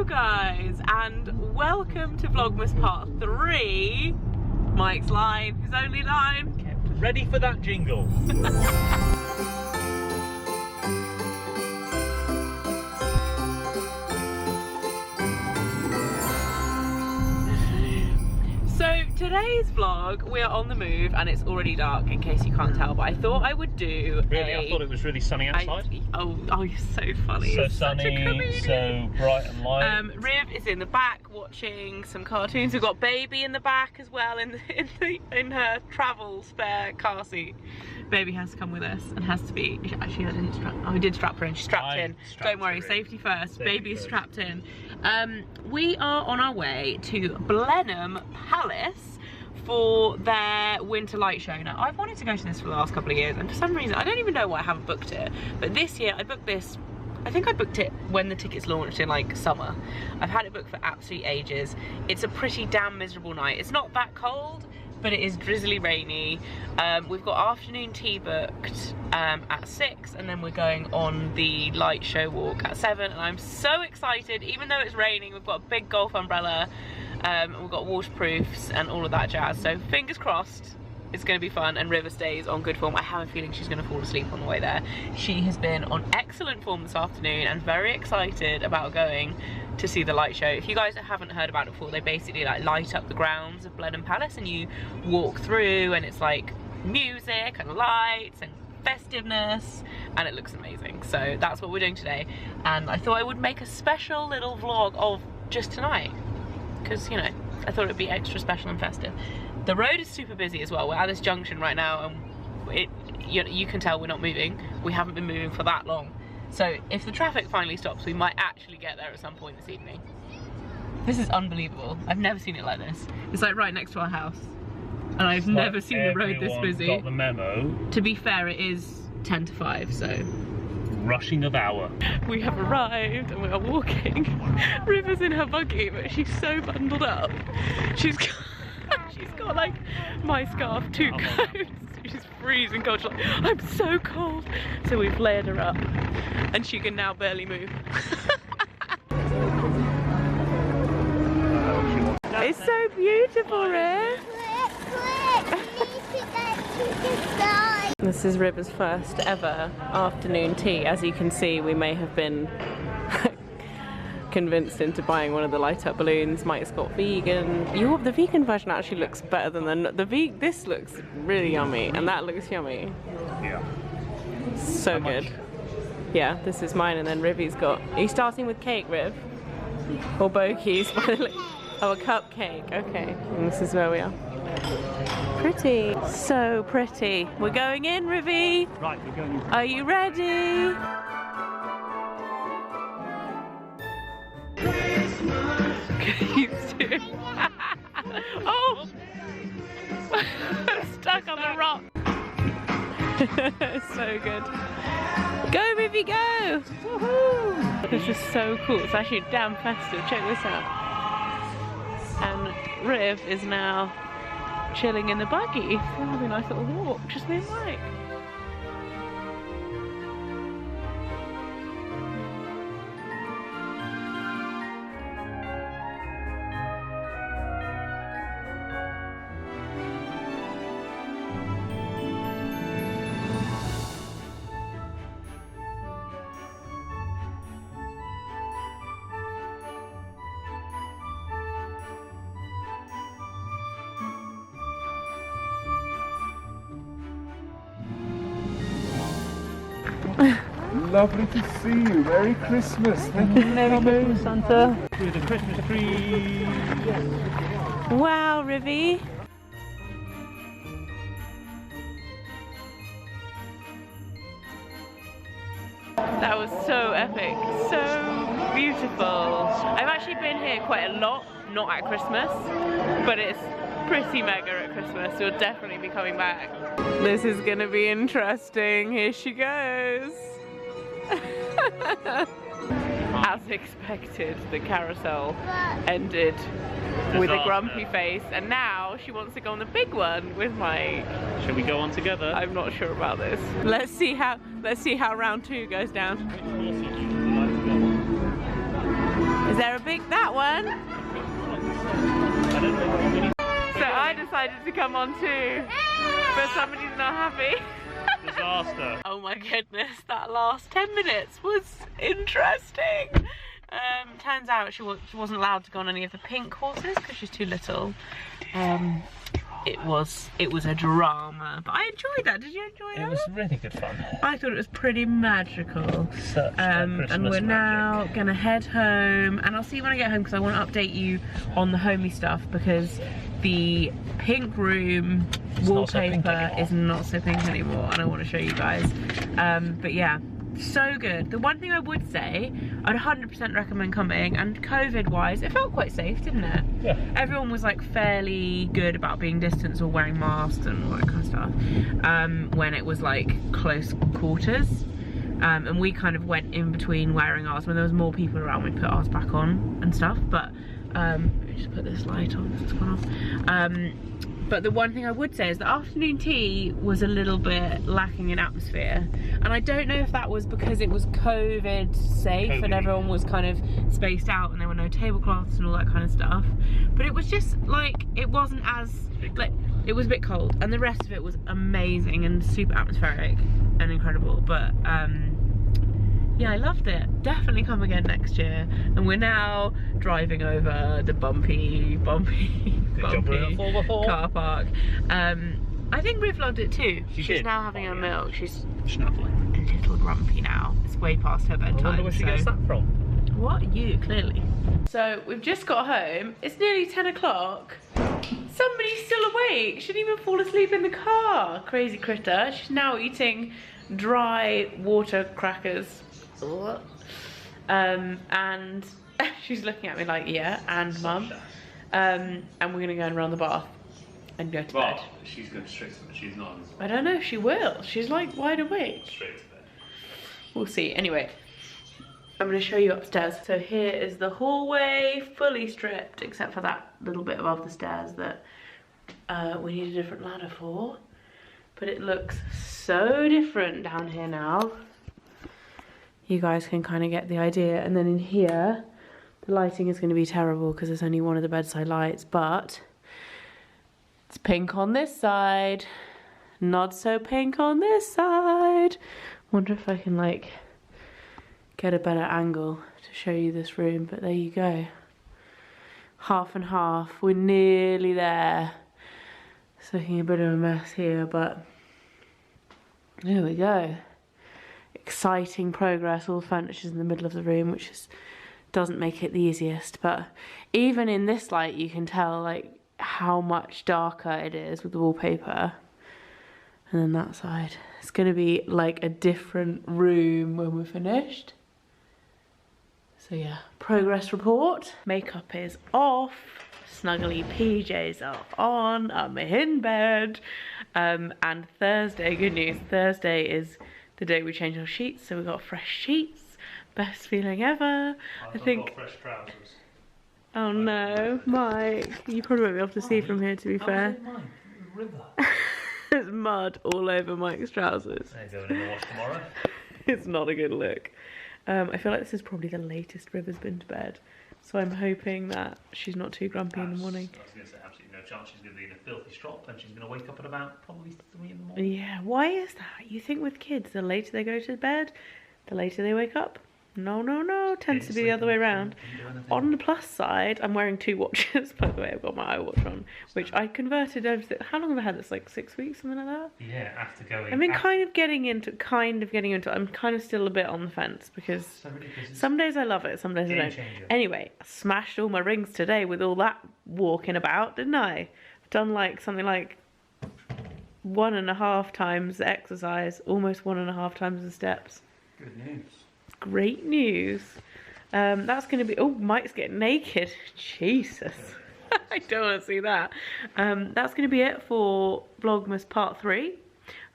Hello guys, and welcome to Vlogmas part 3. Mike's line, his only line. Kept ready for that jingle. So today's vlog, we are on the move and it's already dark in case you can't tell, but I thought I would do Really? I thought it was really sunny outside. Oh, you're so funny. So You're sunny, so bright and light. Riv is in the back watching some cartoons. We've got Baby in the back as well in her travel spare car seat. Baby has to come with us and has to be. Actually, I didn't strap. Oh, we did strap her in. She's strapped in. Don't worry, safety first. Baby is strapped in. We are on our way to Blenheim Palace for their winter light show. Now, I've wanted to go to this for the last couple of years, and for some reason, I don't even know why I haven't booked it. But this year, I booked this. I think I booked it when the tickets launched in like summer. I've had it booked for absolute ages. It's a pretty damn miserable night. It's not that cold, but it is drizzly rainy. We've got afternoon tea booked at 6, and then we're going on the light show walk at 7, and I'm so excited. Even though it's raining, we've got a big golf umbrella, and we've got waterproofs and all of that jazz, so fingers crossed it's going to be fun, and River stays on good form. I have a feeling she's going to fall asleep on the way there. She has been on excellent form this afternoon and very excited about going to see the light show. If you guys haven't heard about it before, they basically like light up the grounds of Blenheim Palace, and you walk through and it's like music and lights and festiveness, and it looks amazing. So that's what we're doing today, and I thought I would make a special little vlog of just tonight because, you know, I thought it'd be extra special and festive. The road is super busy as well. We're at this junction right now, and you can tell we're not moving. We haven't been moving for that long. So if the traffic finally stops, we might actually get there at some point this evening. This is unbelievable. I've never seen it like this. It's like right next to our house, and I've never seen the road this busy. Got the memo. To be fair, it is 10 to 5, so. Rushing of hour. We have arrived and we are walking. River's in her buggy, but she's so bundled up. She's got like my scarf, 2 coats. She's freezing cold. She's like, I'm so cold. So we've layered her up, and she can now barely move. It's so beautiful, Riv. This is River's first ever afternoon tea. As you can see, we may have been convinced into buying one of the light up balloons. Mike's got vegan. The vegan version actually looks better than this looks really yummy, and that looks yummy. Yeah. So good. Yeah, this is mine, and then Rivy's got. Are you starting with cake, Riv? Or bogies? Oh, a cupcake. Okay, and this is where we are. Pretty. So pretty. We're going in, Rivy. Right, we're going in. Are you ready? Oh! Stuck on the rock. So good. Go, Rivy, go! Woohoo! This is so cool. It's actually damn festive. Check this out. And Riv is now chilling in the buggy. We're having a nice little walk, just me and Mike. Lovely to see you. Merry Christmas. Thank you. Merry Christmas, Santa. With a Christmas tree. Wow, Rivy. That was so epic, so beautiful. I've actually been here quite a lot, not at Christmas, but it's pretty mega at Christmas. You'll definitely be coming back. This is gonna be interesting. Here she goes. As expected, the carousel ended with a grumpy face, and now she wants to go on the big one with Mike. Shall we go on together? I'm not sure about this. Let's see how round 2 goes down. Which horse would you like to go on? Is there a big, that one? So I decided to come on too, but somebody's not happy. Disaster. Oh my goodness, that last 10 minutes was interesting. Turns out she wasn't allowed to go on any of the pink horses because she's too little. It was a drama, but I enjoyed that. Did you enjoy that? It was really good fun. I thought it was pretty magical. Such and we're now gonna head home, and I'll see you when I get home because I want to update you on the homey stuff, because the pink room wallpaper is not so pink anymore, and I want to show you guys. But yeah, so good. The one thing I would say, I'd 100% recommend coming, and COVID wise it felt quite safe, didn't it? Yeah. Everyone was like fairly good about being distanced or wearing masks and all that kind of stuff, when it was like close quarters, and we kind of went in between wearing ours. When there was more people around, we put ours back on and stuff, but let me just put this light on, it's gone off. But the one thing I would say is the afternoon tea was a little bit lacking in atmosphere. And I don't know if that was because it was COVID safe and everyone was kind of spaced out and there were no tablecloths and all that kind of stuff. But it was just like, it wasn't as, like, it was a bit cold. And the rest of it was amazing and super atmospheric and incredible. But yeah, I loved it. Definitely come again next year. And we're now driving over the bumpy car park. I think Riv loved it too. She's now having her milk. She's snuggling. A little grumpy now. It's way past her bedtime. I wonder where she gets that from. What? You, clearly. So we've just got home. It's nearly 10 o'clock. Somebody's still awake. She didn't even fall asleep in the car. Crazy critter. She's now eating dry water crackers. And she's looking at me like, yeah, and mum. And we're gonna go and run the bath and go to bed. She's going straight to bed. She's not. I don't know if she will. She's like wide awake. Straight to bed. We'll see. Anyway, I'm gonna show you upstairs. So here is the hallway, fully stripped, except for that little bit above the stairs that we need a different ladder for. But it looks so different down here now. You guys can kind of get the idea. And then in here, the lighting is going to be terrible because there's only one of the bedside lights, but it's pink on this side, not so pink on this side. Wonder if I can like get a better angle to show you this room, but there you go. Half and half, we're nearly there. It's looking a bit of a mess here, but there we go. Exciting progress. All the furniture's in the middle of the room, which doesn't make it the easiest, but even in this light you can tell like how much darker it is with the wallpaper. And then that side, it's going to be like a different room when we're finished. So yeah, progress report. Makeup is off, snuggly PJs are on, I'm in bed, and Thursday, good news, Thursday is the day we change our sheets, so we got fresh sheets. Best feeling ever. I think. Got fresh trousers. Oh no, Mike! You probably won't be able to see from here. To be fair, there's mud all over Mike's trousers. They're going in the wash tomorrow. It's not a good look. I feel like this is probably the latest Riv has been to bed, so I'm hoping that she's not too grumpy in the morning. I was going to say absolutely no chance. She's going to be in a filthy strop, and she's going to wake up at about probably 3 in the morning. Yeah, why is that? You think with kids, the later they go to bed, the later they wake up? No, no, no. Tends to be the other way around. On the plus side, I'm wearing 2 watches. By the way, I've got my iWatch on, which I converted over. How long have I had this? Like 6 weeks, something like that. Yeah, after going. I mean, kind of getting into. I'm kind of still a bit on the fence because some days I love it, some days I don't. Anyway, I smashed all my rings today with all that walking about, didn't I? I've done like something like 1.5 times the exercise, almost 1.5 times the steps. Good news. Great news. That's going to be... Oh, Mike's getting naked. Jesus. I don't want to see that. That's going to be it for Vlogmas Part 3.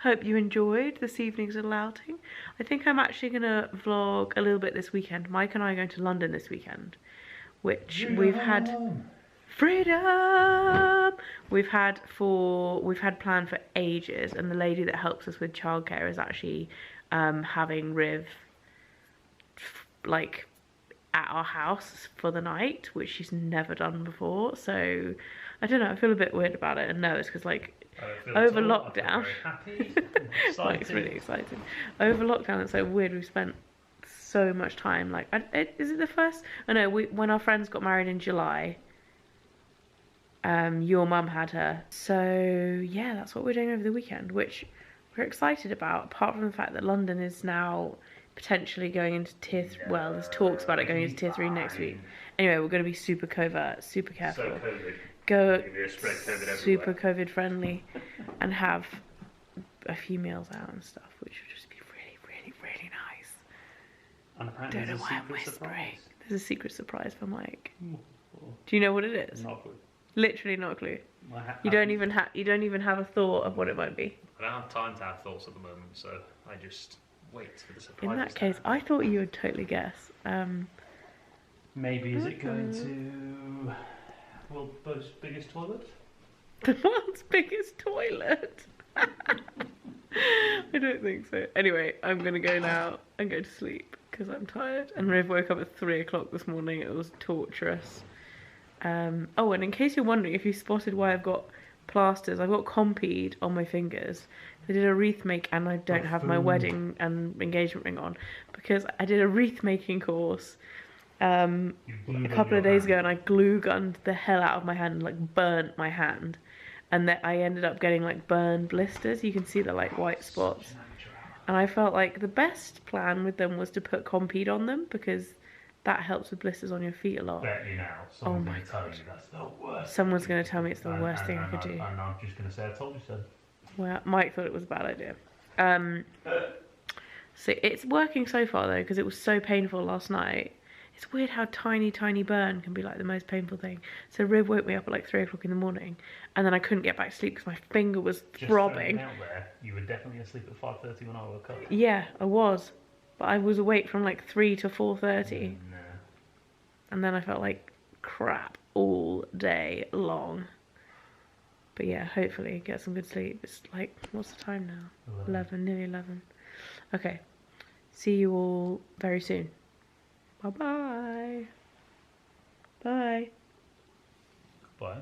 Hope you enjoyed this evening's little outing. I think I'm actually going to vlog a little bit this weekend. Mike and I are going to London this weekend, which we've had... Freedom! We've had planned for ages, and the lady that helps us with childcare is actually having Riv like at our house for the night, which she's never done before. So I don't know, I feel a bit weird about it and nervous because like over lockdown, Mike's really excited. Over lockdown, it's so weird. We've spent so much time. Like, is it the first? I know when our friends got married in July. Your mum had her. So yeah, that's what we're doing over the weekend, which we're excited about. Apart from the fact that London is now potentially going into tier 3. Well, there's talks about it going into tier 3 next week. Anyway, we're going to be super covert, super careful. So COVID. Go COVID super COVID friendly and have a few meals out and stuff, which would just be really, really, really nice. And apparently Don't know why I'm whispering. Surprise. There's a secret surprise for Mike. Do you know what it is? Not a clue. Literally not a clue. You don't even have a thought of what it might be. I don't have time to have thoughts at the moment, so I just wait for the surprise. In that case, I thought you would totally guess. Maybe is it going to world's biggest toilet? The world's biggest toilet? I don't think so. Anyway, I'm gonna go now and go to sleep because I'm tired. And Riv woke up at 3 o'clock this morning. It was torturous. Oh, and in case you're wondering if you spotted why I've got plasters, I've got Compeed on my fingers. I did a wreath make and I don't have my wedding and engagement ring on because I did a wreath making course a couple of days ago and I glue gunned the hell out of my hand and like burnt my hand, and that I ended up getting like burned blisters. You can see the like white spots, and I felt like the best plan with them was to put Compeed on them because that helps with blisters on your feet a lot. Bet you now, oh my god, that's the worst. Someone's going to tell me it's the worst thing I could do. And I'm just going to say I told you so. Well, Mike thought it was a bad idea. So it's working so far though, because it was so painful last night. It's weird how tiny burn can be like the most painful thing. So Riv woke me up at like 3 o'clock in the morning, and then I couldn't get back to sleep because my finger was throbbing. Just out there, you were definitely asleep at 5:30 when I woke up. Yeah, I was, but I was awake from like 3 to 4:30. No. And then I felt like crap all day long. But yeah, hopefully get some good sleep. It's like, what's the time now? 11, nearly 11. Okay, see you all very soon. Bye-bye. Bye. Bye.